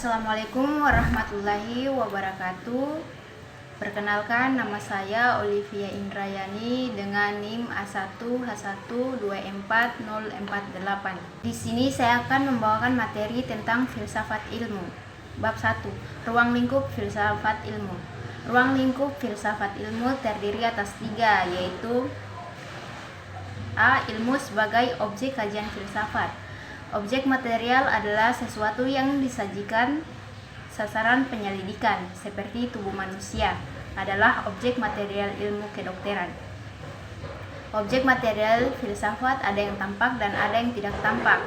Assalamualaikum warahmatullahi wabarakatuh. Perkenalkan, nama saya Olivia Indrayani dengan NIM A1H1244048. Di sini saya akan membawakan materi tentang filsafat ilmu. Bab 1. Ruang lingkup filsafat ilmu. Ruang lingkup filsafat ilmu terdiri atas 3, yaitu A. Ilmu sebagai objek kajian filsafat. Objek material adalah sesuatu yang disajikan sasaran penyelidikan, seperti tubuh manusia, adalah objek material ilmu kedokteran. Objek material filsafat ada yang tampak dan ada yang tidak tampak.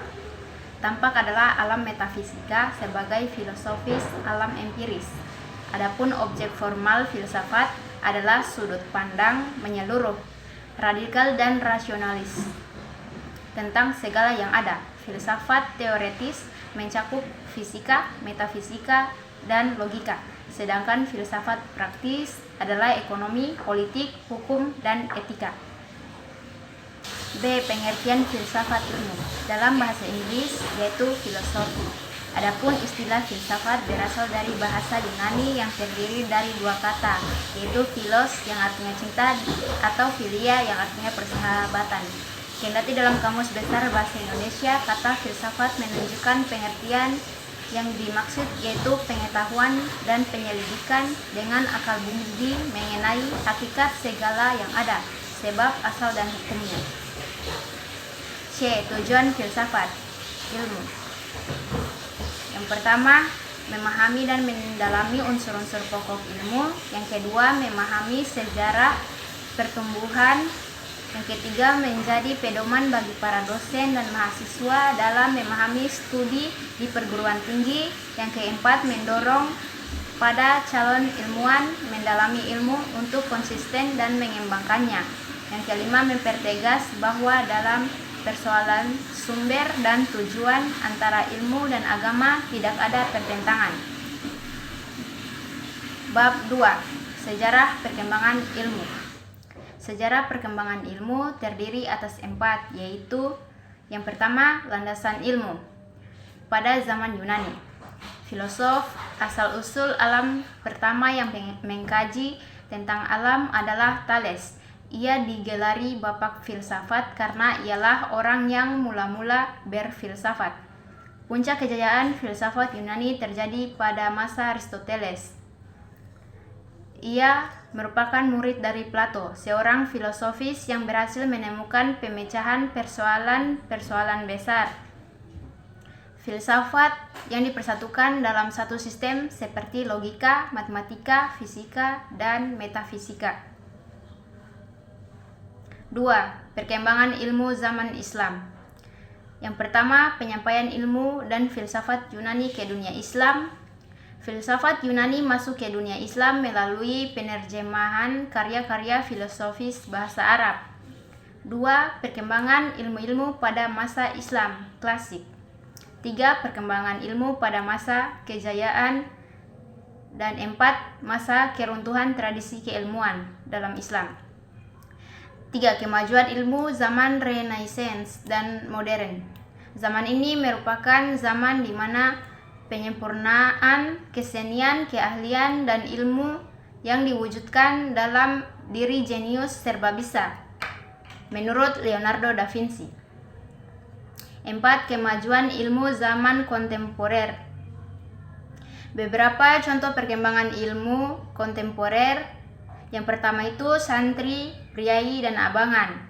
Tampak adalah alam metafisika sebagai filosofis alam empiris. Adapun objek formal filsafat adalah sudut pandang menyeluruh, radikal dan rasionalis tentang segala yang ada. Filsafat teoretis mencakup fisika, metafisika, dan logika, sedangkan filsafat praktis adalah ekonomi, politik, hukum, dan etika. B. Pengertian filsafat ilmu dalam bahasa Inggris yaitu filosofi. Adapun istilah filsafat berasal dari bahasa Yunani yang terdiri dari 2 kata, yaitu philos yang artinya cinta atau philia yang artinya persahabatan. Kendati dalam Kamus Besar Bahasa Indonesia, kata filsafat menunjukkan pengertian yang dimaksud yaitu pengetahuan dan penyelidikan dengan akal budi mengenai hakikat segala yang ada, sebab, asal, dan hukumnya. C. Tujuan filsafat ilmu. Yang pertama, memahami dan mendalami unsur-unsur pokok ilmu. Yang kedua, memahami sejarah pertumbuhan. Yang ketiga, menjadi pedoman bagi para dosen dan mahasiswa dalam memahami studi di perguruan tinggi. Yang keempat, mendorong pada calon ilmuwan mendalami ilmu untuk konsisten dan mengembangkannya. Yang kelima, mempertegas bahwa dalam persoalan sumber dan tujuan antara ilmu dan agama tidak ada pertentangan. Bab 2. Sejarah perkembangan ilmu. Sejarah perkembangan ilmu terdiri atas 4, yaitu yang pertama, landasan ilmu. Pada zaman Yunani, filosof asal-usul alam pertama yang mengkaji tentang alam adalah Thales. Ia digelari bapak filsafat karena ialah orang yang mula-mula berfilsafat. Puncak kejayaan filsafat Yunani terjadi pada masa Aristoteles. Ia merupakan murid dari Plato, seorang filosofis yang berhasil menemukan pemecahan persoalan-persoalan besar filsafat yang dipersatukan dalam satu sistem seperti logika, matematika, fisika, dan metafisika. 2. Perkembangan ilmu zaman Islam. Yang pertama, penyampaian ilmu dan filsafat Yunani ke dunia Islam. Filsafat Yunani masuk ke dunia Islam melalui penerjemahan karya-karya filosofis bahasa Arab. 2. Perkembangan ilmu-ilmu pada masa Islam klasik. 3. Perkembangan ilmu pada masa kejayaan. Dan 4. Masa keruntuhan tradisi keilmuan dalam Islam. 3. Kemajuan ilmu zaman Renaissance dan modern. Zaman ini merupakan zaman di mana penyempurnaan kesenian, keahlian, dan ilmu yang diwujudkan dalam diri jenius serba bisa, menurut Leonardo da Vinci. 4. Kemajuan ilmu zaman kontemporer. Beberapa contoh perkembangan ilmu kontemporer. Yang pertama itu santri, priai, dan abangan.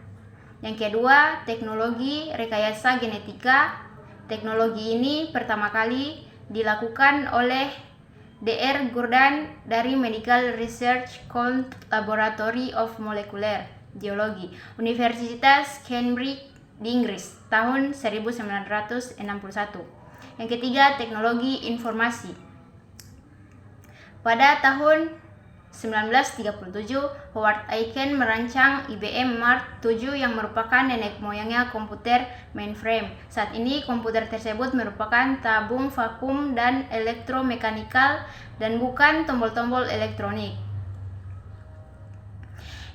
Yang kedua, teknologi rekayasa genetika. Teknologi ini pertama kali dilakukan oleh Dr. Gordon dari Medical Research Laboratory of Molecular Biology, Universitas Cambridge di Inggris, tahun 1961. Yang ketiga, teknologi informasi. Pada tahun 1937, Howard Aiken merancang IBM Mark VII yang merupakan nenek moyangnya komputer mainframe. Saat ini komputer tersebut merupakan tabung vakum dan elektromekanikal dan bukan tombol-tombol elektronik.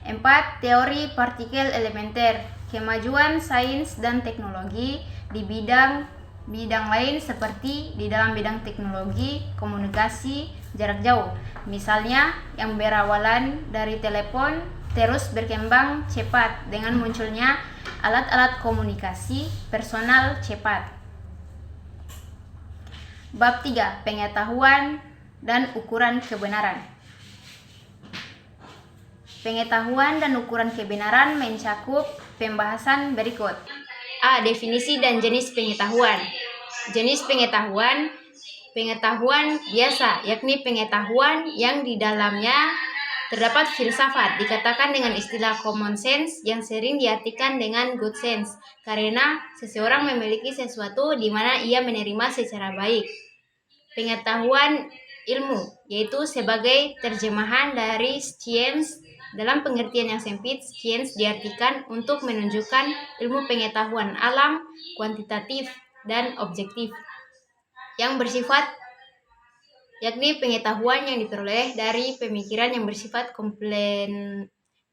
4. Teori partikel elementer. Kemajuan sains dan teknologi di bidang bidang lain seperti di dalam bidang teknologi, komunikasi, jarak jauh. Misalnya yang berawalan dari telepon terus berkembang cepat dengan munculnya alat-alat komunikasi personal cepat. Bab 3. Pengetahuan dan ukuran kebenaran. Pengetahuan dan ukuran kebenaran mencakup pembahasan berikut. A. Definisi dan jenis pengetahuan. Jenis pengetahuan: pengetahuan biasa, yakni pengetahuan yang di dalamnya terdapat filsafat, dikatakan dengan istilah common sense yang sering diartikan dengan good sense, karena seseorang memiliki sesuatu di mana ia menerima secara baik. Pengetahuan ilmu, yaitu sebagai terjemahan dari science. Dalam pengertian yang sempit, science diartikan untuk menunjukkan ilmu pengetahuan alam, kuantitatif dan objektif, yang bersifat, yakni pengetahuan yang diperoleh dari pemikiran yang bersifat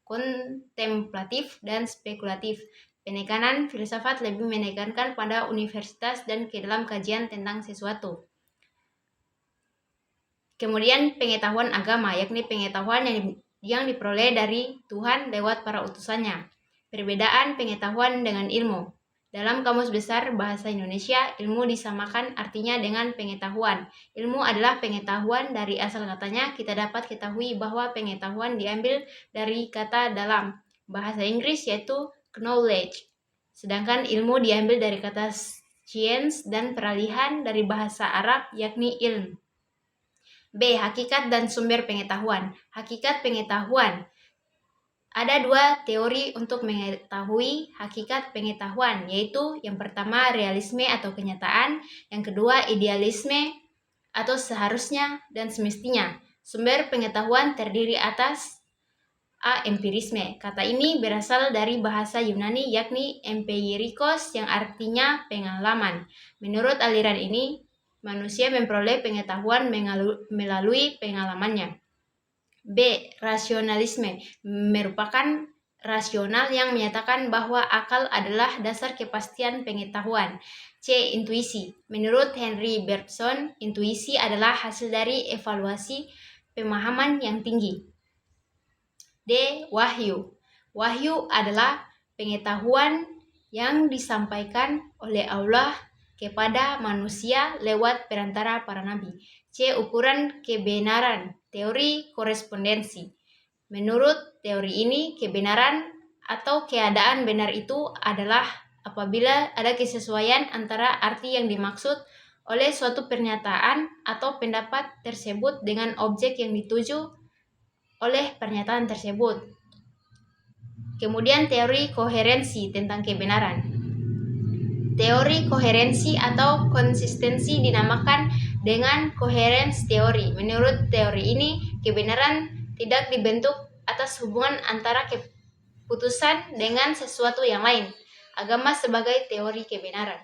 kontemplatif dan spekulatif. Penekanan filsafat lebih menekankan pada universitas dan ke dalam kajian tentang sesuatu. Kemudian pengetahuan agama, yakni pengetahuan yang diperoleh dari Tuhan lewat para utusannya. Perbedaan pengetahuan dengan ilmu. Dalam Kamus Besar Bahasa Indonesia, ilmu disamakan artinya dengan pengetahuan. Ilmu adalah pengetahuan. Dari asal katanya, kita dapat ketahui bahwa pengetahuan diambil dari kata dalam bahasa Inggris yaitu knowledge. Sedangkan ilmu diambil dari kata science dan peralihan dari bahasa Arab yakni ilm. B. Hakikat dan sumber pengetahuan. Hakikat pengetahuan. Ada dua teori untuk mengetahui hakikat pengetahuan, yaitu yang pertama realisme atau kenyataan, yang kedua idealisme atau seharusnya dan semestinya. Sumber pengetahuan terdiri atas A. Empirisme. Kata ini berasal dari bahasa Yunani yakni empirikos yang artinya pengalaman. Menurut aliran ini, manusia memperoleh pengetahuan melalui pengalamannya. B. Rasionalisme merupakan rasional yang menyatakan bahwa akal adalah dasar kepastian pengetahuan. C. Intuisi. Menurut Henry Bergson, intuisi adalah hasil dari evaluasi pemahaman yang tinggi. D. Wahyu. Wahyu adalah pengetahuan yang disampaikan oleh Allah kepada manusia lewat perantara para nabi. C. Ukuran kebenaran. Teori korespondensi. Menurut teori ini, kebenaran atau keadaan benar itu adalah apabila ada kesesuaian antara arti yang dimaksud oleh suatu pernyataan atau pendapat tersebut dengan objek yang dituju oleh pernyataan tersebut. Kemudian teori koherensi tentang kebenaran. Teori koherensi atau konsistensi dinamakan dengan coherence theory. Menurut teori ini, kebenaran tidak dibentuk atas hubungan antara keputusan dengan sesuatu yang lain. Agama sebagai teori kebenaran.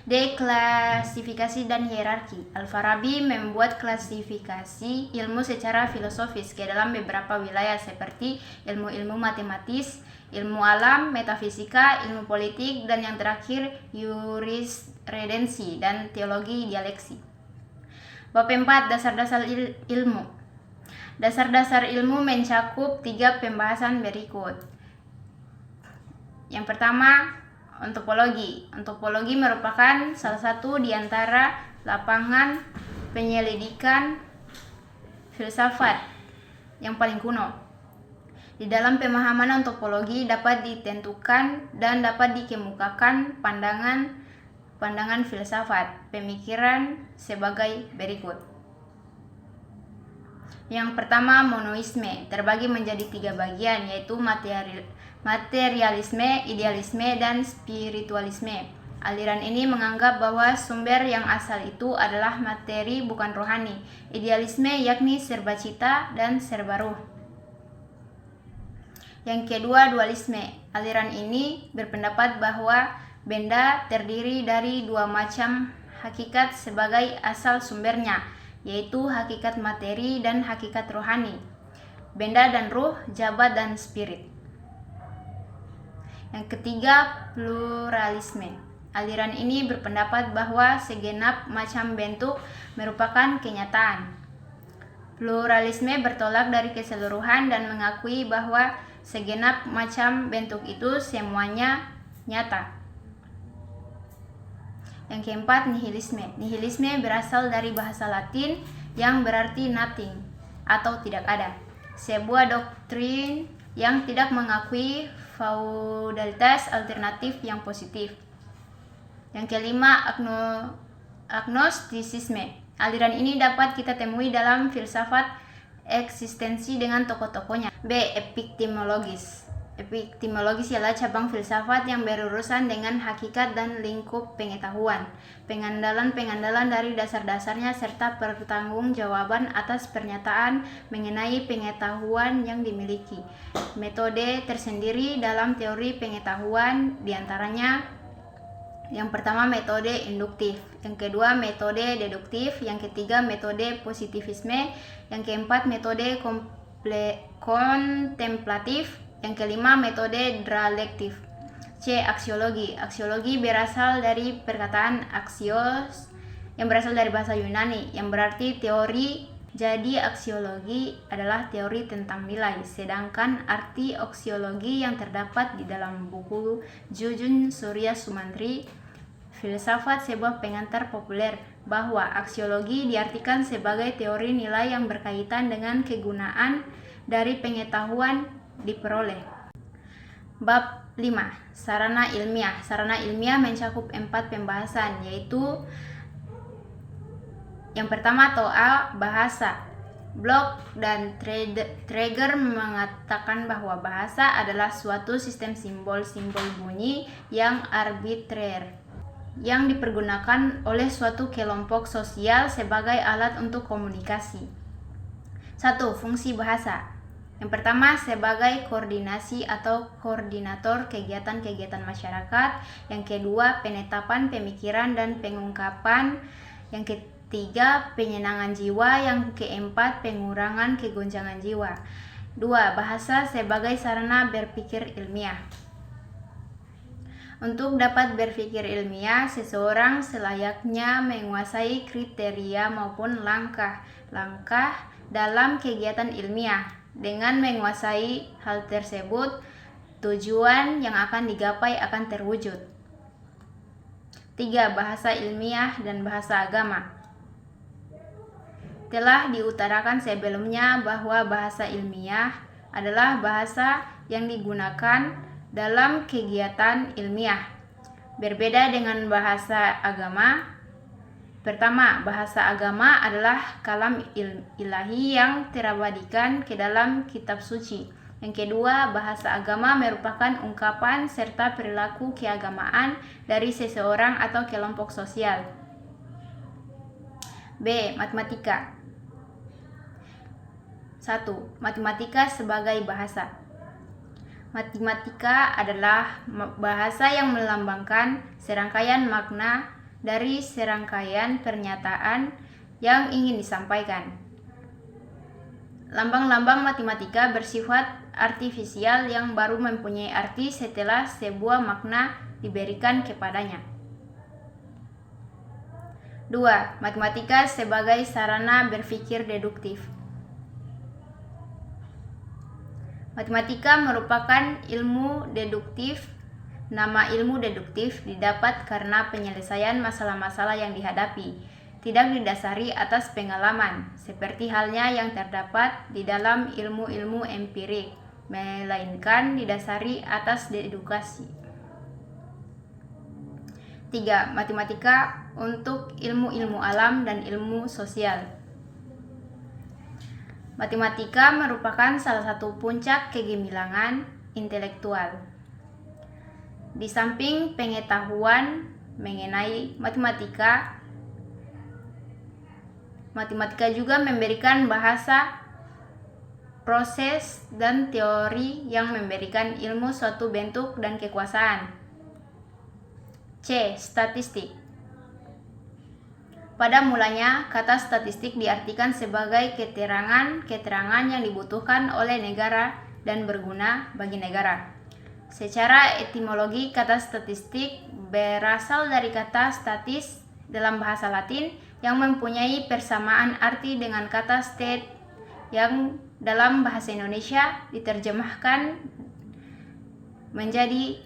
D. Klasifikasi dan hierarki. Al-Farabi membuat klasifikasi ilmu secara filosofis ke dalam beberapa wilayah seperti ilmu-ilmu matematis, ilmu alam, metafisika, ilmu politik, dan yang terakhir jurisprudensi dan teologi dialeksi. Bab 4. Dasar-dasar ilmu. Dasar-dasar ilmu mencakup 3 pembahasan berikut. Yang pertama, ontologi. Ontologi merupakan salah satu di antara lapangan penyelidikan filsafat yang paling kuno. Di dalam pemahaman ontologi dapat ditentukan dan dapat dikemukakan pandangan filsafat pemikiran sebagai berikut. Yang pertama, monoisme terbagi menjadi 3 bagian, yaitu materialisme, idealisme, dan spiritualisme. Aliran ini menganggap bahwa sumber yang asal itu adalah materi bukan rohani. Idealisme yakni serba cita dan serba ruh. Yang kedua, dualisme. Aliran ini berpendapat bahwa benda terdiri dari 2 macam hakikat sebagai asal sumbernya, yaitu hakikat materi dan hakikat rohani. Benda dan ruh, jabat dan spirit. Yang ketiga, pluralisme. Aliran ini berpendapat bahwa segenap macam bentuk merupakan kenyataan. Pluralisme bertolak dari keseluruhan dan mengakui bahwa segenap macam bentuk itu semuanya nyata. Yang keempat, nihilisme. Nihilisme berasal dari bahasa Latin yang berarti nothing atau tidak ada. Sebuah doktrin yang tidak mengakui feudalitas alternatif yang positif. Yang kelima, agnostisisme. Aliran ini dapat kita temui dalam filsafat eksistensi dengan tokoh-tokohnya. B. Epistemologis. Epistemologis ialah cabang filsafat yang berurusan dengan hakikat dan lingkup pengetahuan, pengandalan-pengandalan dari dasar-dasarnya serta pertanggungjawaban atas pernyataan mengenai pengetahuan yang dimiliki. Metode tersendiri dalam teori pengetahuan diantaranya yang pertama metode induktif, yang kedua metode deduktif, yang ketiga metode positivisme, yang keempat metode kontemplatif, yang kelima metode dialektif. C. Aksiologi. Aksiologi berasal dari perkataan aksios yang berasal dari bahasa Yunani yang berarti teori. Jadi aksiologi adalah teori tentang nilai, sedangkan arti aksiologi yang terdapat di dalam buku Jujun Surya Sumantri, Filsafat Sebuah Pengantar Populer, bahwa aksiologi diartikan sebagai teori nilai yang berkaitan dengan kegunaan dari pengetahuan diperoleh. Bab 5. Sarana ilmiah. Sarana ilmiah mencakup 4 pembahasan, yaitu yang pertama toa bahasa. Bloch dan Traeger mengatakan bahwa bahasa adalah suatu sistem simbol-simbol bunyi yang arbitrer yang dipergunakan oleh suatu kelompok sosial sebagai alat untuk komunikasi. 1. Fungsi bahasa. Yang pertama, sebagai koordinasi atau koordinator kegiatan-kegiatan masyarakat. Yang kedua, penetapan pemikiran dan pengungkapan. Yang ketiga, penyenangan jiwa. Yang keempat, pengurangan kegoncangan jiwa. 2. Bahasa sebagai sarana berpikir ilmiah. Untuk dapat berpikir ilmiah, seseorang selayaknya menguasai kriteria maupun langkah-langkah dalam kegiatan ilmiah. Dengan menguasai hal tersebut, tujuan yang akan digapai akan terwujud. 3. Bahasa ilmiah dan bahasa agama. Telah diutarakan sebelumnya bahwa bahasa ilmiah adalah bahasa yang digunakan dalam kegiatan ilmiah. Berbeda dengan bahasa agama. Pertama, bahasa agama adalah kalam ilahi yang terabadikan ke dalam kitab suci. Yang kedua, bahasa agama merupakan ungkapan serta perilaku keagamaan dari seseorang atau kelompok sosial. B. Matematika. 1. Matematika sebagai bahasa. Matematika adalah bahasa yang melambangkan serangkaian makna dari serangkaian pernyataan yang ingin disampaikan. Lambang-lambang matematika bersifat artifisial yang baru mempunyai arti setelah sebuah makna diberikan kepadanya. 2. Matematika sebagai sarana berpikir deduktif. Matematika merupakan ilmu deduktif. Nama ilmu deduktif didapat karena penyelesaian masalah-masalah yang dihadapi tidak didasari atas pengalaman, seperti halnya yang terdapat di dalam ilmu-ilmu empirik, melainkan didasari atas dedukasi. 3. Matematika untuk ilmu-ilmu alam dan ilmu sosial. Matematika merupakan salah satu puncak kegemilangan intelektual. Di samping pengetahuan mengenai matematika juga memberikan bahasa, proses, dan teori yang memberikan ilmu suatu bentuk dan kekuasaan. C. Statistik. Pada mulanya, kata statistik diartikan sebagai keterangan yang dibutuhkan oleh negara dan berguna bagi negara. Secara etimologi, kata statistik berasal dari kata statis dalam bahasa Latin yang mempunyai persamaan arti dengan kata state yang dalam bahasa Indonesia diterjemahkan menjadi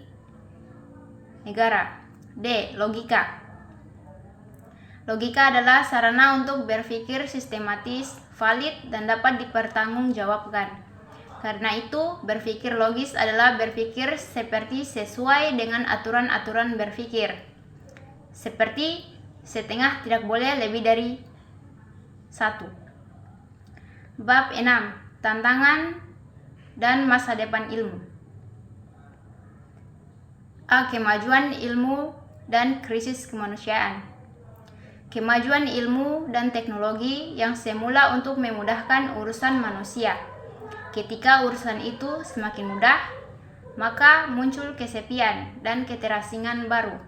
negara. D. Logika. Logika adalah sarana untuk berpikir sistematis, valid, dan dapat dipertanggungjawabkan. Karena itu, berpikir logis adalah berpikir seperti sesuai dengan aturan-aturan berpikir. Seperti setengah tidak boleh lebih dari 1. Bab 6. Tantangan dan masa depan ilmu. A. Kemajuan ilmu dan krisis kemanusiaan. Kemajuan ilmu dan teknologi yang semula untuk memudahkan urusan manusia. Ketika urusan itu semakin mudah, maka muncul kesepian dan keterasingan baru,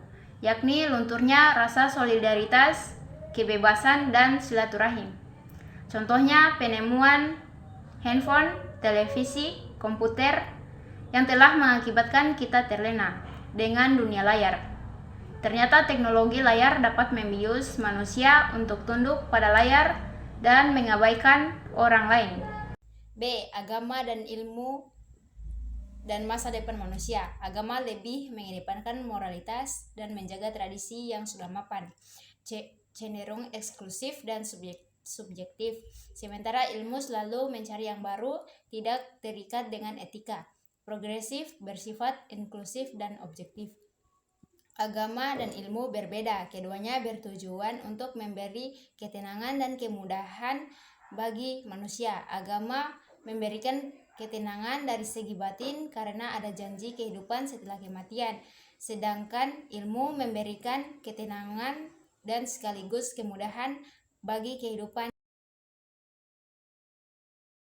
yakni lunturnya rasa solidaritas, kebebasan, dan silaturahim. Contohnya penemuan handphone, televisi, komputer yang telah mengakibatkan kita terlena dengan dunia layar. Ternyata teknologi layar dapat membius manusia untuk tunduk pada layar dan mengabaikan orang lain. B. Agama dan ilmu dan masa depan manusia. Agama lebih mengedepankan moralitas dan menjaga tradisi yang sudah mapan, cenderung eksklusif dan subjektif. Sementara ilmu selalu mencari yang baru, tidak terikat dengan etika, progresif, bersifat inklusif dan objektif. Agama dan ilmu berbeda, keduanya bertujuan untuk memberi ketenangan dan kemudahan bagi manusia. Agama memberikan ketenangan dari segi batin karena ada janji kehidupan setelah kematian, sedangkan ilmu memberikan ketenangan dan sekaligus kemudahan bagi kehidupan